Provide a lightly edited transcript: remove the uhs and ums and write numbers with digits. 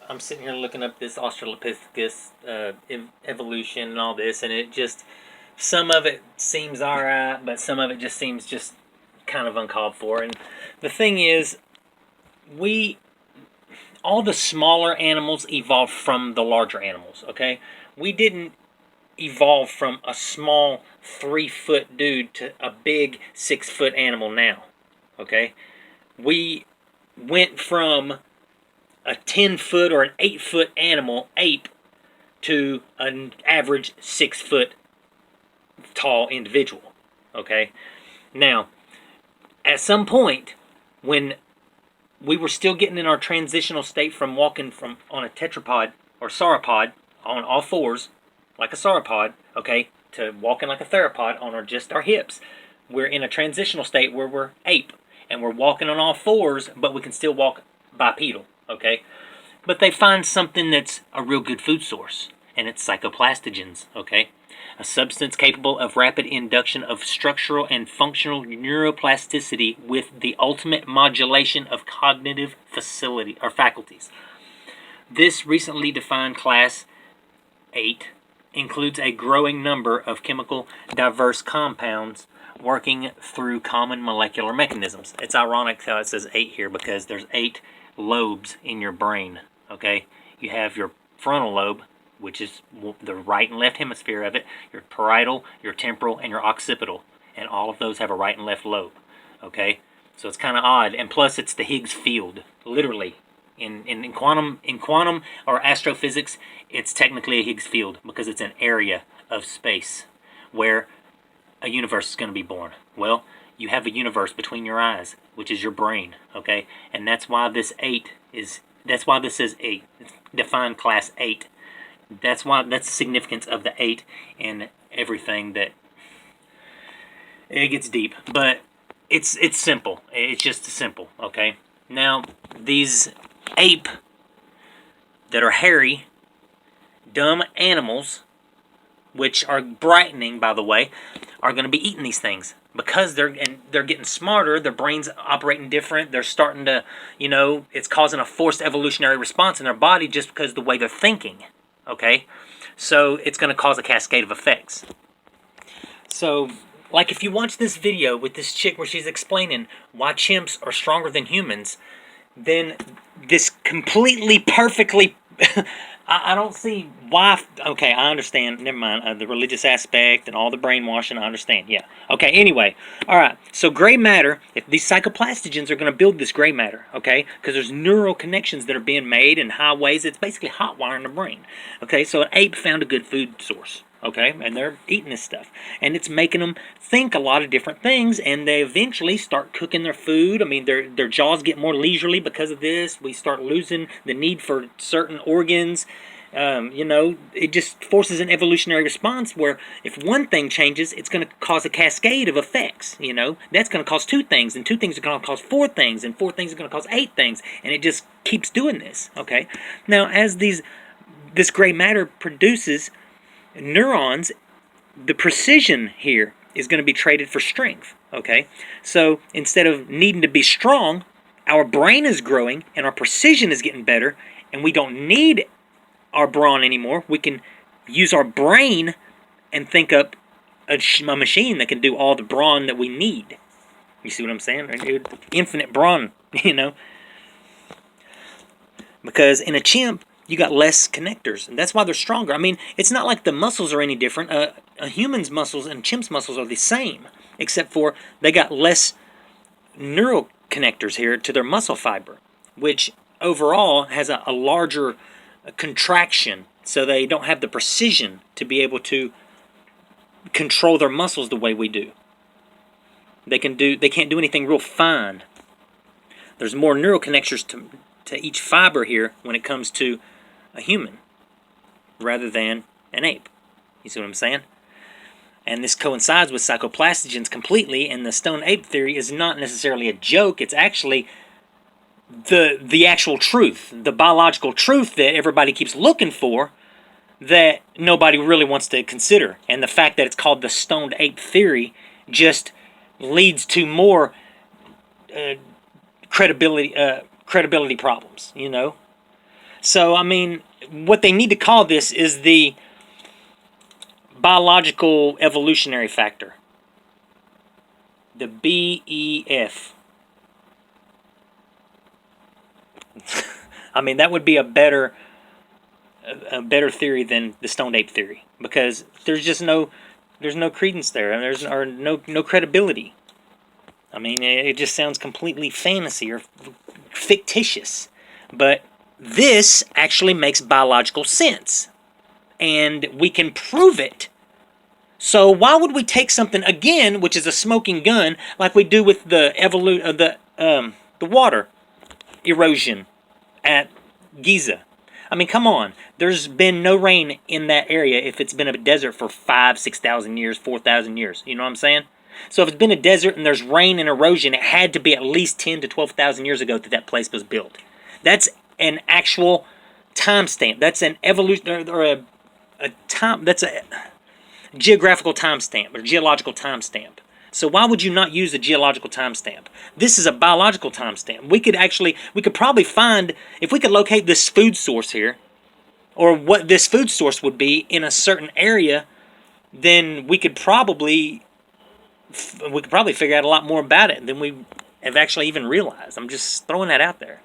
I'm sitting here looking up this Australopithecus evolution and all this, and it just, some of it seems alright, but some of it just seems just kind of uncalled for. And the thing is, we all the smaller animals evolved from the larger animals. Okay, we didn't evolve from a small 3-foot dude to a big 6-foot animal now. Okay, we went from a 10-foot or an 8-foot animal, ape, to an average 6-foot tall individual. Okay, now at some point when we were still getting in our transitional state from walking from on a tetrapod or sauropod on all fours like a sauropod, okay, to walking like a theropod on just our hips. We're in a transitional state where we're ape and we're walking on all fours, but we can still walk bipedal, okay? But they find something that's a real good food source, and it's psychoplastogens, okay? A substance capable of rapid induction of structural and functional neuroplasticity with the ultimate modulation of cognitive facility or faculties. This recently defined class 8 includes a growing number of chemical diverse compounds working through common molecular mechanisms. It's ironic how it says 8 here because there's 8 lobes in your brain, okay? You have your frontal lobe, which is the right and left hemisphere of it, your parietal, your temporal, and your occipital. And all of those have a right and left lobe, okay? So it's kind of odd. And plus, it's the Higgs field, literally. In quantum or astrophysics, it's technically a Higgs field because it's an area of space where a universe is going to be born. Well, you have a universe between your eyes, which is your brain, okay? And that's why this is 8. It's defined class 8. That's the significance of the 8 and everything. That it gets deep, but it's simple. It's just simple, okay? Now, these ape that are hairy, dumb animals, which are brightening, by the way, are going to be eating these things because they're getting smarter. Their brains operating different. They're starting to, it's causing a forced evolutionary response in their body just because of the way they're thinking. Okay, so it's going to cause a cascade of effects. So, like if you watch this video with this chick where she's explaining why chimps are stronger than humans, then this completely perfectly I don't see why. Okay, I understand. Never mind. The religious aspect and all the brainwashing, I understand. Yeah. Okay, anyway. All right. So gray matter, if these psychoplastogens are going to build this gray matter, okay, because there's neural connections that are being made in highways. It's basically hot wiring the brain. Okay, so an ape found a good food source. Okay, and they're eating this stuff. And it's making them think a lot of different things, and they eventually start cooking their food. I mean, their jaws get more leisurely because of this. We start losing the need for certain organs. It just forces an evolutionary response where if one thing changes, it's going to cause a cascade of effects. That's going to cause 2 things, and 2 things are going to cause 4 things, and 4 things are going to cause 8 things, and it just keeps doing this. Okay, now as this gray matter produces neurons, the precision here is going to be traded for strength. Okay, so instead of needing to be strong, our brain is growing and our precision is getting better, and we don't need our brawn anymore. We can use our brain and think up a machine that can do all the brawn that we need. You see what I'm saying? Infinite brawn, because in a chimp you got less connectors, and that's why they're stronger. I mean, it's not like the muscles are any different. A human's muscles and chimp's muscles are the same, except for they got less neural connectors here to their muscle fiber, which overall has a larger contraction, so they don't have the precision to be able to control their muscles the way we do. They can't do anything real fine. There's more neural connectors to each fiber here when it comes to a human rather than an ape. You see what I'm saying? And this coincides with psychoplastogens completely, and the stone ape theory is not necessarily a joke. It's actually the actual truth, the biological truth that everybody keeps looking for that nobody really wants to consider. And the fact that it's called the stoned ape theory just leads to more credibility problems, So, I mean, what they need to call this is the biological evolutionary factor. The BEF. I mean, that would be a better theory than the stoned ape theory, because there's no credence there, and there's or no credibility. I mean, it just sounds completely fantasy or fictitious. But this actually makes biological sense, and we can prove it. So why would we take something again, which is a smoking gun, like we do with the the water erosion at Giza? I mean, come on. There's been no rain in that area if it's been a desert for 6,000 years, 4,000 years. You know what I'm saying? So if it's been a desert and there's rain and erosion, it had to be at least 10 to 12,000 years ago that place was built. That's an actual timestamp. That's an evolution or a time. That's a geographical timestamp or geological timestamp. So why would you not use a geological timestamp? This is a biological timestamp. We could probably find, if we could locate this food source here, or what this food source would be in a certain area, then we could probably figure out a lot more about it than we have actually even realized. I'm just throwing that out there.